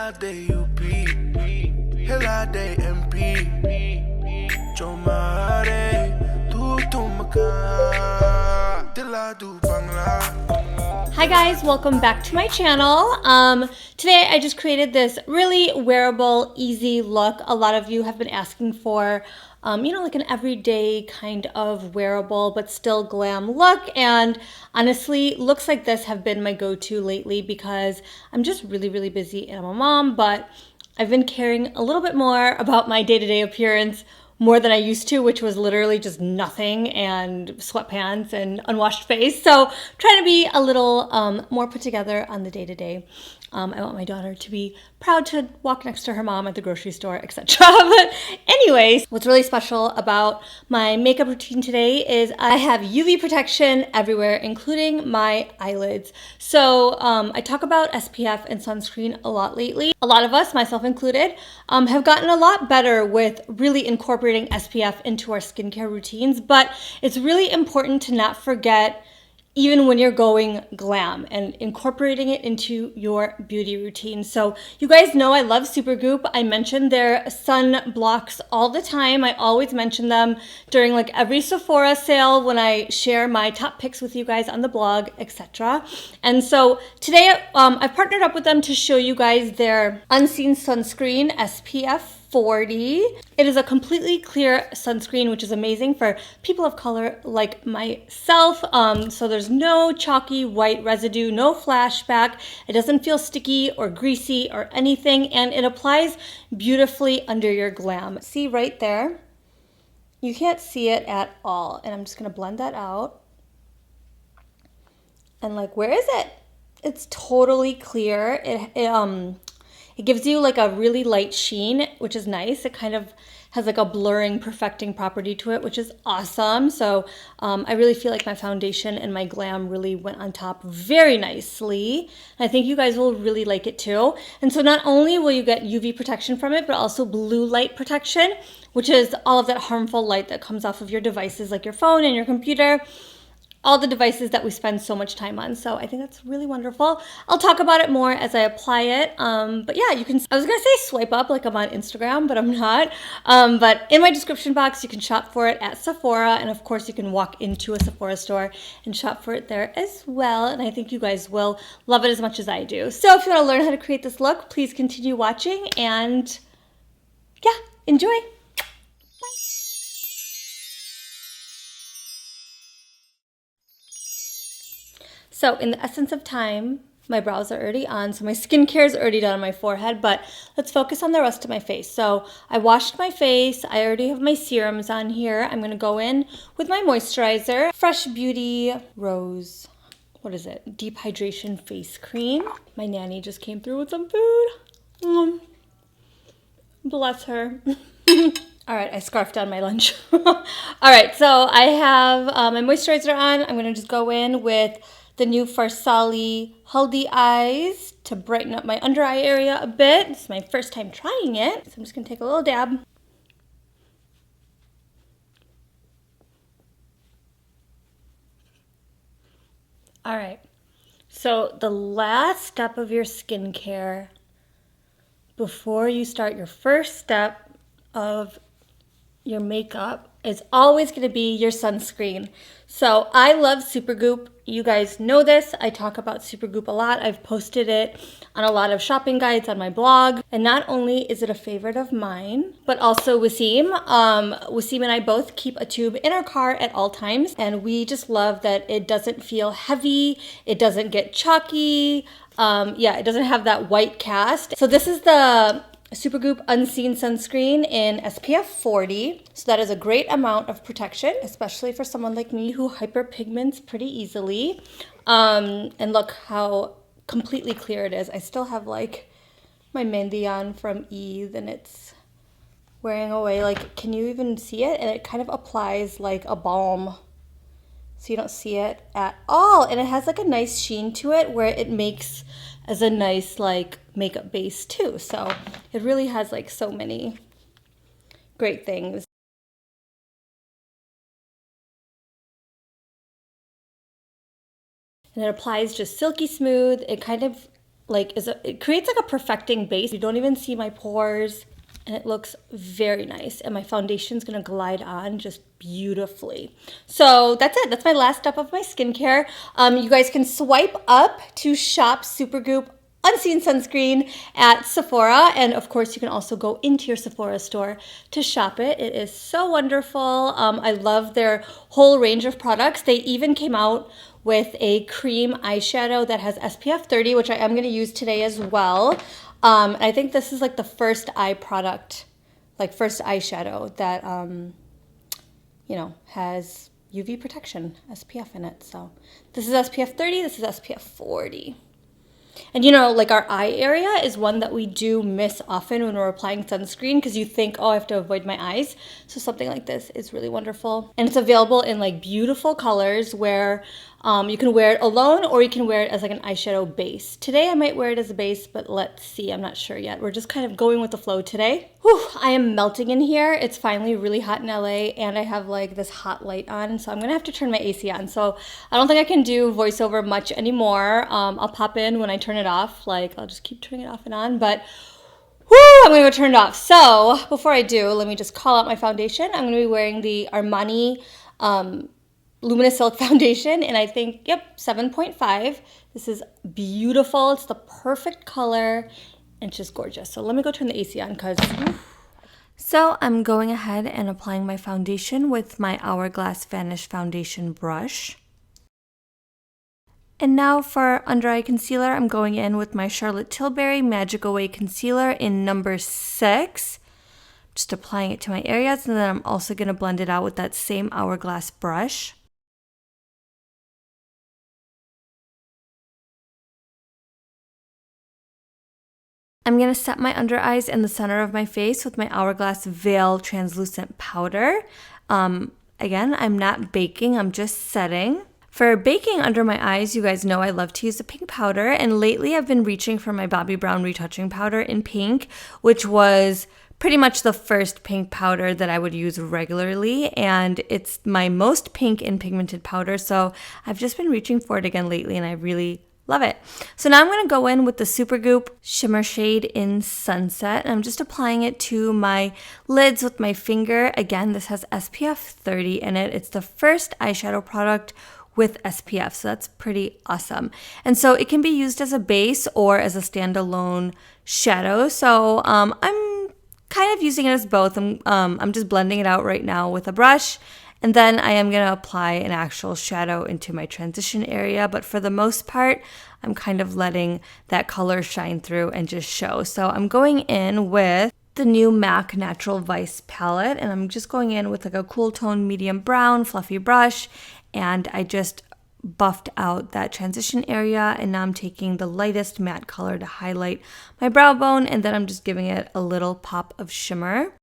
Hela de UP, hela de MP. Chomare, tu tumaka, dila du bangla. Hi guys, welcome back to my channel. Today I just created this really wearable, easy look. A lot of you have been asking for, like an everyday kind of wearable, but still glam look. And honestly, looks like this have been my go-to lately because I'm just really, really busy and I'm a mom, but I've been caring a little bit more about my day-to-day appearance more than I used to, which was literally just nothing and sweatpants and unwashed face. So trying to be a little more put together on the day-to-day. I want my daughter to be proud to walk next to her mom at the grocery store, etc. But anyways, what's really special about my makeup routine today is I have UV protection everywhere, including my eyelids. So I talk about SPF and sunscreen a lot lately. A lot of us, myself included, have gotten a lot better with really incorporating SPF into our skincare routines, but it's really important to not forget even when you're going glam and incorporating it into your beauty routine. So you guys know I love Supergoop. I mention their sun blocks all the time. I always mention them during like every Sephora sale when I share my top picks with you guys on the blog, etc. And so today I've partnered up with them to show you guys their Unseen Sunscreen SPF 40. It is a completely clear sunscreen, which is amazing for people of color like myself. So there's no chalky white residue, no flashback. It doesn't feel sticky or greasy or anything, and it applies beautifully under your glam. See right there? You can't see it at all. And I'm just gonna blend that out. And like, where is it? It's totally clear. It gives you like a really light sheen, which is nice. It kind of has like a blurring, perfecting property to it, which is awesome. So I really feel like my foundation and my glam really went on top very nicely. And I think you guys will really like it too. And so not only will you get UV protection from it, but also blue light protection, which is all of that harmful light that comes off of your devices like your phone and your computer. All the devices that we spend so much time on. So I think that's really wonderful. I'll talk about it more as I apply it. But yeah, you can, I was gonna say swipe up like I'm on Instagram, but I'm not. But in my description box, you can shop for it at Sephora. And of course you can walk into a Sephora store and shop for it there as well. And I think you guys will love it as much as I do. So if you wanna learn how to create this look, please continue watching and yeah, enjoy. So in the essence of time, my brows are already on, so my skincare is already done on my forehead, but let's focus on the rest of my face. So I washed my face. I already have my serums on here. I'm gonna go in with my moisturizer, Fresh Beauty Rose, what is it? Deep Hydration Face Cream. My nanny just came through with some food. Bless her. All right, I scarfed down my lunch. All right, so I have my moisturizer on. I'm gonna just go in with the new Farsali Haldi Eyes to brighten up my under eye area a bit. This is my first time trying it, so I'm just gonna take a little dab. All right, so the last step of your skincare before you start your first step of your makeup is always going to be your sunscreen. So I love Supergoop. You guys know this. I talk about Supergoop a lot. I've posted it on a lot of shopping guides on my blog. And not only is it a favorite of mine, but also Wasim. Wasim and I both keep a tube in our car at all times. And we just love that it doesn't feel heavy. It doesn't get chalky. It doesn't have that white cast. So this is the Supergoop Unseen Sunscreen in SPF 40. So that is a great amount of protection, especially for someone like me who hyperpigments pretty easily. And look how completely clear it is. I still have like my mehndi on from Eid and it's wearing away. Like, can you even see it? And it kind of applies like a balm. So you don't see it at all. And it has like a nice sheen to it where it makes as a nice like makeup base too. So it really has like so many great things. And it applies just silky smooth. It kind of like it creates like a perfecting base. You don't even see my pores, and it looks very nice. And my foundation's gonna glide on just beautifully. So that's it. That's my last step of my skincare. You guys can swipe up to shop Supergoop Unseen Sunscreen at Sephora, and of course you can also go into your Sephora store to shop it. It is so wonderful. I love their whole range of products. They even came out with a cream eyeshadow that has SPF 30, which I am going to use today as well. I think this is like the first eye product, like first eyeshadow that you know, has UV protection, SPF in it. So this is SPF 30, this is SPF 40. And you know, like our eye area is one that we do miss often when we're applying sunscreen, because you think, oh, I have to avoid my eyes. So something like this is really wonderful. And it's available in like beautiful colors where you can wear it alone or you can wear it as like an eyeshadow base. Today I might wear it as a base, but let's see, I'm not sure yet. We're just kind of going with the flow today. Whew, I am melting in here. It's finally really hot in LA and I have like this hot light on, so I'm gonna have to turn my AC on. So I don't think I can do voiceover much anymore. I'll pop in when I turn it off. Like I'll just keep turning it off and on, but whoo, I'm gonna go turn it off. So before I do, let me just call out my foundation. I'm gonna be wearing the Armani Luminous Silk Foundation, and I think, yep, 7.5. This is beautiful. It's the perfect color, and it's just gorgeous. So let me go turn the AC on, because... So I'm going ahead and applying my foundation with my Hourglass Vanish Foundation brush. And now for under eye concealer, I'm going in with my Charlotte Tilbury Magic Away Concealer in number 6. Just applying it to my areas, and then I'm also going to blend it out with that same Hourglass brush. I'm going to set my under eyes in the center of my face with my Hourglass Veil Translucent Powder. Again, I'm not baking, I'm just setting. For baking under my eyes, you guys know I love to use a pink powder, and lately I've been reaching for my Bobbi Brown Retouching Powder in pink, which was pretty much the first pink powder that I would use regularly, and it's my most pink and pigmented powder, so I've just been reaching for it again lately, and I really love it. So now I'm going to go in with the Supergoop Shimmer Shade in Sunset, and I'm just applying it to my lids with my finger. Again, this has SPF 30 in it. It's the first eyeshadow product with SPF, so that's pretty awesome. And so it can be used as a base or as a standalone shadow. So I'm kind of using it as both. I'm just blending it out right now with a brush, and then I am going to apply an actual shadow into my transition area. But for the most part, I'm kind of letting that color shine through and just show. So I'm going in with the new MAC Natural Vice palette, and I'm just going in with like a cool tone medium brown fluffy brush, and I just buffed out that transition area, and now I'm taking the lightest matte color to highlight my brow bone, and then I'm just giving it a little pop of shimmer.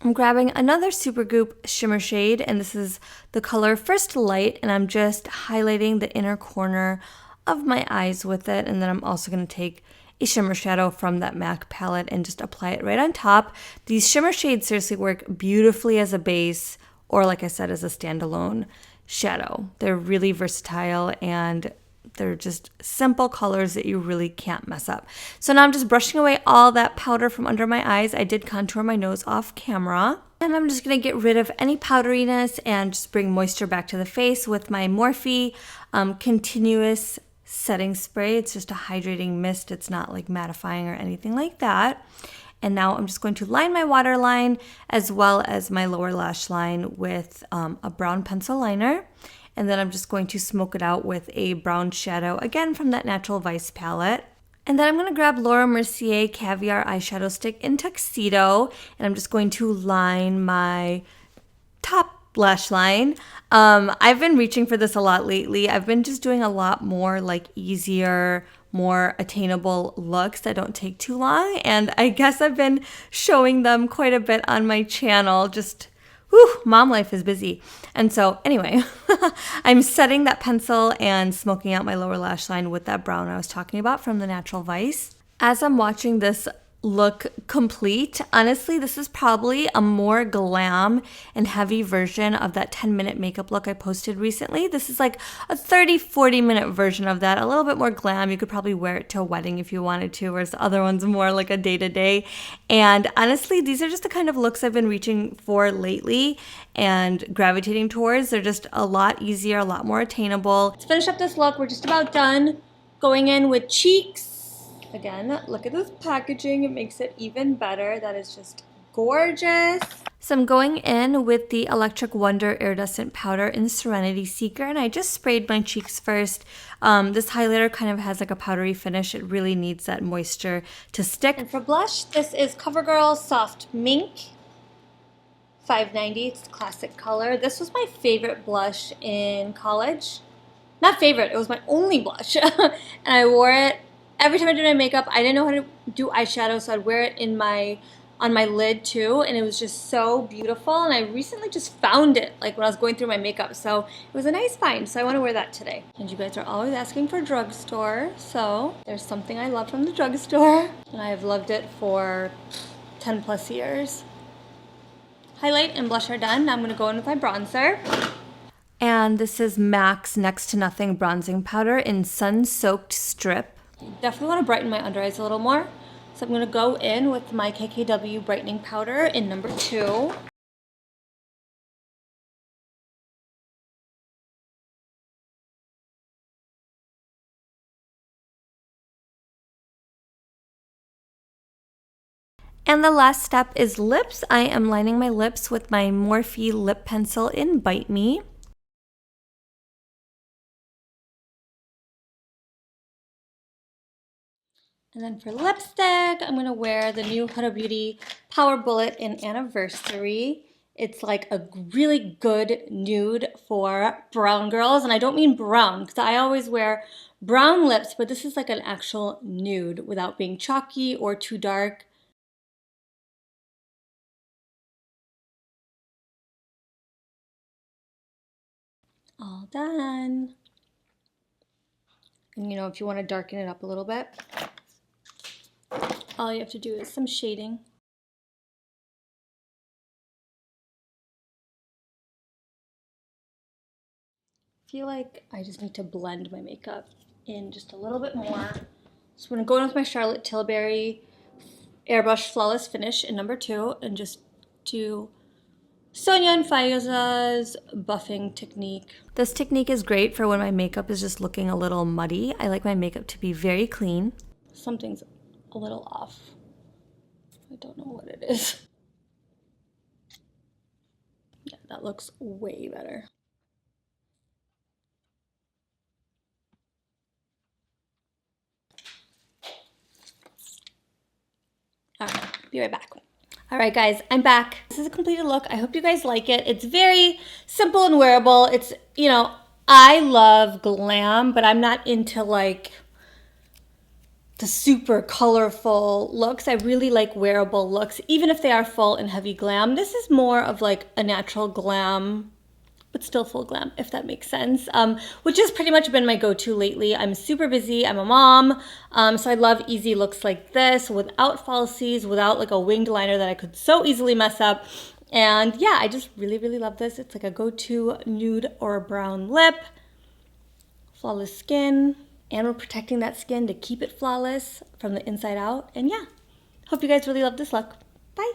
I'm grabbing another Supergoop shimmer shade, and this is the color First Light, and I'm just highlighting the inner corner of my eyes with it, and then I'm also going to take a shimmer shadow from that MAC palette and just apply it right on top. These shimmer shades seriously work beautifully as a base, or like I said, as a standalone shadow. They're really versatile, and they're just simple colors that you really can't mess up. So now I'm just brushing away all that powder from under my eyes. I did contour my nose off camera. And I'm just going to get rid of any powderiness and just bring moisture back to the face with my Morphe Continuous Setting Spray. It's just a hydrating mist. It's not like mattifying or anything like that. And now I'm just going to line my waterline as well as my lower lash line with a brown pencil liner. And then I'm just going to smoke it out with a brown shadow, again from that Natural Vice palette. And then I'm going to grab Laura Mercier Caviar Eyeshadow Stick in Tuxedo, and I'm just going to line my top lash line. I've been reaching for this a lot lately. I've been just doing a lot more like easier, more attainable looks that don't take too long, and I guess I've been showing them quite a bit on my channel. Just whew, mom life is busy. And so anyway, I'm setting that pencil and smoking out my lower lash line with that brown I was talking about from the Natural Vice. As I'm watching this look complete. Honestly, this is probably a more glam and heavy version of that 10-minute makeup look I posted recently. This is like a 30-40 minute version of that, a little bit more glam. You could probably wear it to a wedding if you wanted to, whereas the other one's more like a day-to-day. And honestly, these are just the kind of looks I've been reaching for lately and gravitating towards. They're just a lot easier, a lot more attainable. Let's finish up this look. We're just about done. Going in with cheeks. Again, look at this packaging. It makes it even better. That is just gorgeous. So I'm going in with the Electric Wonder Iridescent Powder in Serenity Seeker, and I just sprayed my cheeks first. This highlighter kind of has like a powdery finish. It really needs that moisture to stick. And for blush, this is CoverGirl Soft Mink. $5.90. It's a classic color. This was my favorite blush in college. Not favorite, it was my only blush. And I wore it every time I did my makeup. I didn't know how to do eyeshadow, so I'd wear it on my lid too, and it was just so beautiful. And I recently just found it, like when I was going through my makeup, so it was a nice find. So I want to wear that today. And you guys are always asking for drugstore, so there's something I love from the drugstore, and I have loved it for 10 plus years. Highlight and blush are done. Now I'm going to go in with my bronzer. And this is MAC's Next to Nothing Bronzing Powder in Sun Soaked Strip. Definitely want to brighten my under eyes a little more. So I'm going to go in with my KKW Brightening Powder in number 2. And the last step is lips. I am lining my lips with my Morphe lip pencil in Bite Me. And then for lipstick, I'm going to wear the new Huda Beauty Power Bullet in Anniversary. It's like a really good nude for brown girls. And I don't mean brown, because I always wear brown lips, but this is like an actual nude without being chalky or too dark. All done. And you know, if you want to darken it up a little bit, all you have to do is some shading. I feel like I just need to blend my makeup in just a little bit more. So I'm going to go in with my Charlotte Tilbury Airbrush Flawless Finish in number 2 and just do Sonia and Faiza's buffing technique. This technique is great for when my makeup is just looking a little muddy. I like my makeup to be very clean. Something's a little off. I don't know what it is. Yeah, that looks way better. All right, be right back. All right, guys, I'm back. This is a completed look. I hope you guys like it. It's very simple and wearable. It's, you know, I love glam, but I'm not into like the super colorful looks. I really like wearable looks, even if they are full and heavy glam. This is more of like a natural glam, but still full glam, if that makes sense, which has pretty much been my go-to lately. I'm super busy, I'm a mom, so I love easy looks like this without falsies, without like a winged liner that I could so easily mess up. And yeah, I just really, really love this. It's like a go-to nude or a brown lip, flawless skin, and we're protecting that skin to keep it flawless from the inside out. And yeah, hope you guys really love this look. Bye.